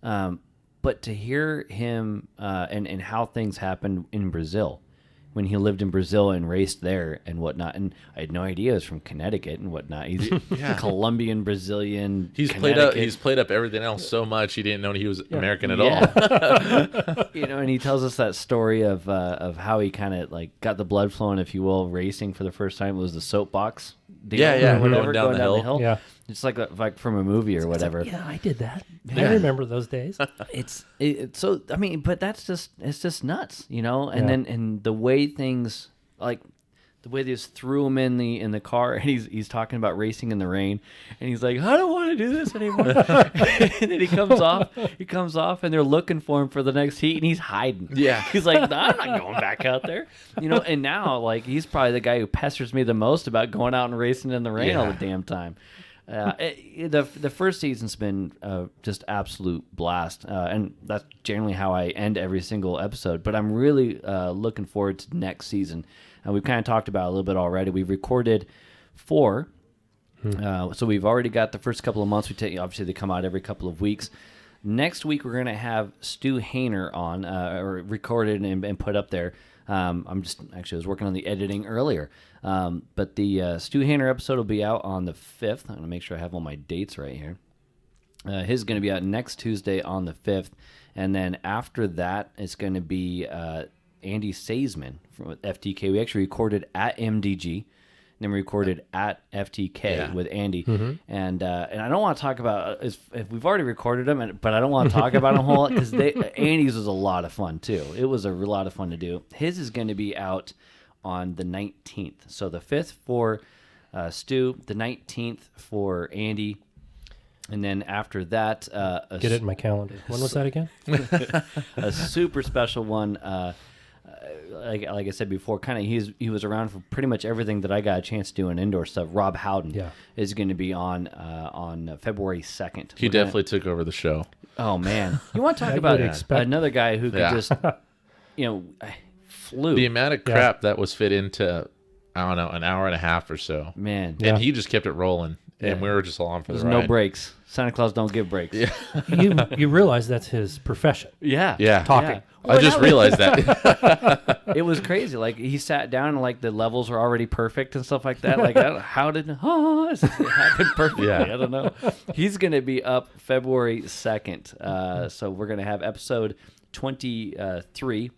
But to hear him and how things happened in Brazil, when he lived in Brazil and raced there and whatnot, and I had no idea he was from Connecticut and whatnot. He's Colombian, Brazilian. He's played up everything else so much he didn't know he was American at all. all. And he tells us that story of how he kind of like got the blood flowing, if you will, racing for the first time. It was the soapbox deal Yeah, or whatever, going down the hill. Yeah. It's like from a movie or whatever. Yeah, I did that. I Yeah. remember those days. It's so I mean, but it's just nuts, And Yeah. then and the way things like the way they just threw him in the car, and he's talking about racing in the rain, and he's like, I don't want to do this anymore. And then he comes off, and they're looking for him for the next heat, and he's hiding. Yeah. He's like, no, I'm not going back out there. And now, like, he's probably the guy who pesters me the most about going out and racing in the rain all the damn time. The first season's been just absolute blast, and that's generally how I end every single episode. But I'm really looking forward to next season. We've kind of talked about it a little bit already. We've recorded 4, so we've already got the first couple of months. Obviously they come out every couple of weeks. Next week we're going to have Stu Hainer on, or recorded and put up there. I was working on the editing earlier. But the Stu Hainer episode will be out on the 5th. I'm going to make sure I have all my dates right here. His is going to be out next Tuesday on the 5th. And then after that, it's going to be Andy Saisman from FTK. We actually recorded at MDG. And then we recorded at FTK with Andy. And I don't want to talk about if we've already recorded them, but I don't want to talk about them a whole lot because Andy's was a lot of fun too. It was a lot of fun to do. His is going to be out on the 19th. So the 5th for Stu, the 19th for Andy, and then after that... Get it in my calendar. When was that again? A super special one. Like I said before, he was around for pretty much everything that I got a chance to do in indoor stuff. Rob Howden is going to be on February 2nd. He definitely took over the show. Oh, man. You want to talk about another guy who could just, flew. The amount of crap that was fit into, I don't know, an hour and a half or so. Man. And he just kept it rolling, and we were just along for the ride. There's no breaks. Santa Claus don't give breaks. Yeah. You realize that's his profession. Yeah. Talking. Yeah. I just realized that. It was crazy. Like, he sat down and, like, the levels were already perfect and stuff like that. Like, how did it happen perfectly? I don't know. He's going to be up February 2nd. So we're going to have episode 23.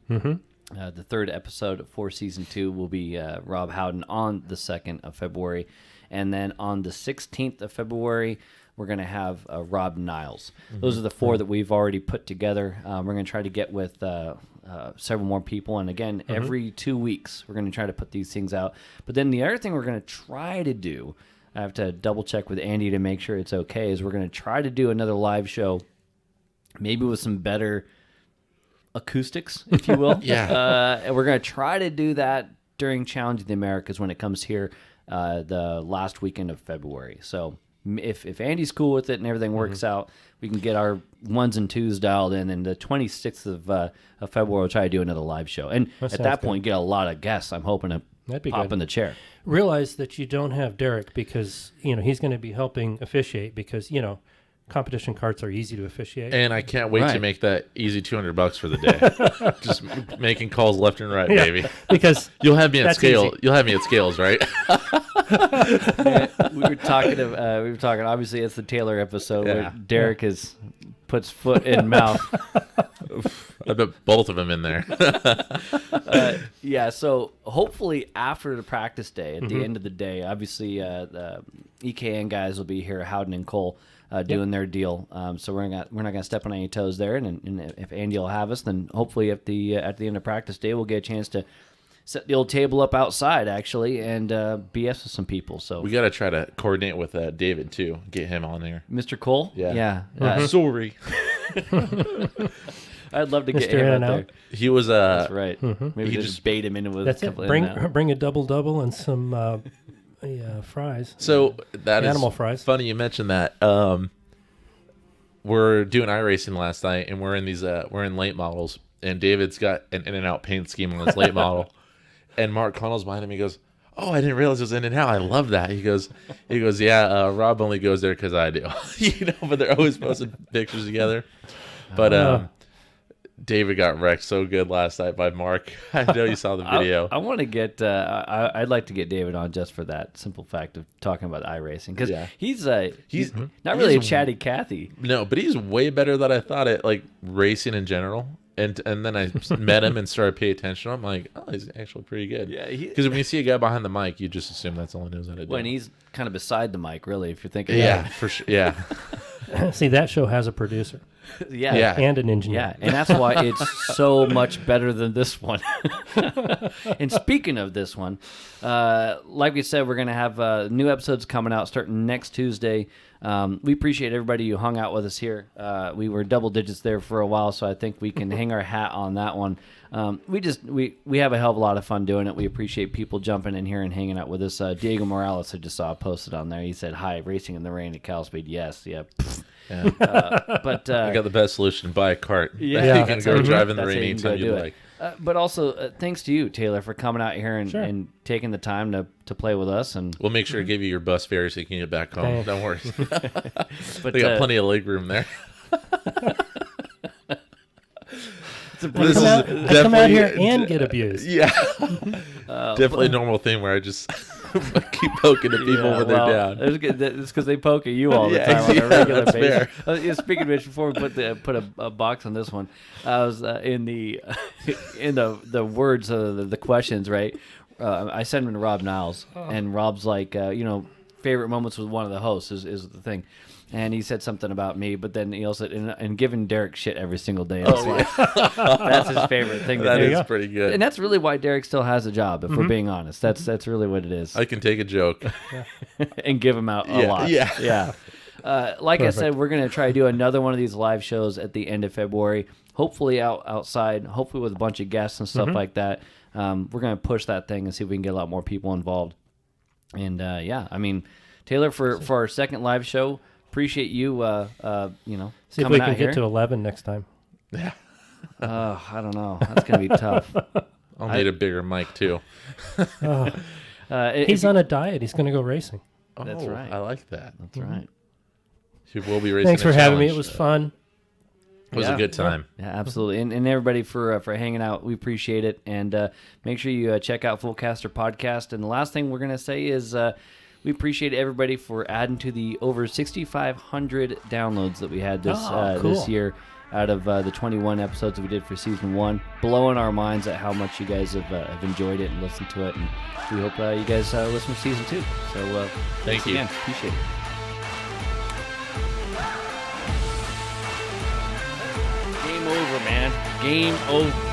The third episode for season 2 will be Rob Howden on the 2nd of February. And then on the 16th of February, we're going to have Rob Niles. Those are the 4 that we've already put together. We're going to try to get with several more people. And again, every 2 weeks, we're going to try to put these things out. But then the other thing we're going to try to do, I have to double check with Andy to make sure it's okay, is we're going to try to do another live show, maybe with some better acoustics, if you will. And we're going to try to do that during Challenge of the Americas when it comes here the last weekend of February. So if Andy's cool with it and everything works out, we can get our 1s and 2s dialed in, and the 26th of February we'll try to do another live show. And at that point, get a lot of guests. I'm hoping to pop in the chair. Realize that you don't have Derek because he's going to be helping officiate because competition carts are easy to officiate. And I can't wait to make that easy $200 for the day. Just making calls left and right, baby. Because you'll have me at scale. Easy. You'll have me at scales, right? We were talking. Obviously, it's the Taylor episode where Derek puts foot in mouth. I put both of them in there. So hopefully after the practice day, at the end of the day, obviously the EKN guys will be here, Howden and Cole, doing their deal. So we're not going to step on any toes there. And if Andy will have us, then hopefully at the end of practice day, we'll get a chance to set the old table up outside, actually, and BS with some people. So we got to try to coordinate with David, too. Get him on there. Mr. Cole? Yeah. Sorry. I'd love to get him out there. He was That's right. Maybe just bait him in with a couple bring a double and some fries. So that animal is fries. Funny you mentioned that. We're doing iRacing last night, and we're in these we're in late models, and David's got an in-and-out paint scheme on his late model, and Mark Connell's behind him. He goes, "Oh, I didn't realize it was in and out. I love that." He goes, "Yeah, Rob only goes there because I do." But they're always posting pictures together. But David got wrecked so good last night by Mark. I know you saw the video. I want to get. I'd like to get David on just for that simple fact of talking about iRacing because he's not really a chatty Cathy. No, but he's way better than I thought at like racing in general. And then I met him and started paying attention to him. I'm like, oh, he's actually pretty good. Yeah, because when you see a guy behind the mic, you just assume that's all he knows how to do. When he's kind of beside the mic, really, if you're thinking. Yeah, for sure. Yeah. See, that show has a producer. Yeah. and an engineer. Yeah, and that's why it's so much better than this one. And speaking of this one, like we said, we're going to have new episodes coming out starting next Tuesday. We appreciate everybody who hung out with us here. We were double digits there for a while, so I think we can hang our hat on that one. We have a hell of a lot of fun doing it. We appreciate people jumping in here and hanging out with us. Diego Morales, I just saw posted on there. He said, "Hi, racing in the rain at Cal Speed." Yes, yeah. Yeah. But I got the best solution: buy a cart. Yeah, You can go drive in the That's rain how you can go anytime you do it. like. But also, thanks to you, Taylor, for coming out here and, Sure. and taking the time to play with us. And We'll make sure to give you your bus fare so you can get back home. Thanks. Don't worry. but They got plenty of leg room there. This is I come out definitely- here and get abused. Yeah. Definitely a normal thing where I just keep poking at people when they're down. It's because they poke at you all the Yeah, time on a yeah, regular that's basis. fair. Speaking of which, before we put a box on this one, I was in the in the words of the questions, right? I sent them to Rob Niles, and Rob's like, favorite moments with one of the hosts is the thing. And he said something about me, but then he also and giving Derek shit every single day. That's his favorite thing to That do. is pretty good. And that's really why Derek still has a job, if we're being honest. That's really what it is. I can take a joke. And give him out a lot. Yeah. Like I said, we're going to try to do another one of these live shows at the end of February. Hopefully outside, hopefully with a bunch of guests and stuff like that. We're going to push that thing and see if we can get a lot more people involved. And Taylor, for our second live show, appreciate you, See if coming we out can here. get to 11 next time. Yeah. I don't know. That's going to be tough. I'll need a bigger mic too. He's on a diet. He's going to go racing. That's Oh, right. I like that. That's right. She will be racing. Thanks a for having me. It challenge. was fun. It was a good time. Yeah, absolutely. And everybody for hanging out. We appreciate it. And make sure you check out Fullcaster Podcast. And the last thing we're going to say is we appreciate everybody for adding to the over 6,500 downloads that we had this cool. year out of the 21 episodes that we did for Season 1. Blowing our minds at how much you guys have enjoyed it and listened to it. And we hope you guys listen to Season 2. So thanks you. again. Appreciate it. Game over, man. Game over.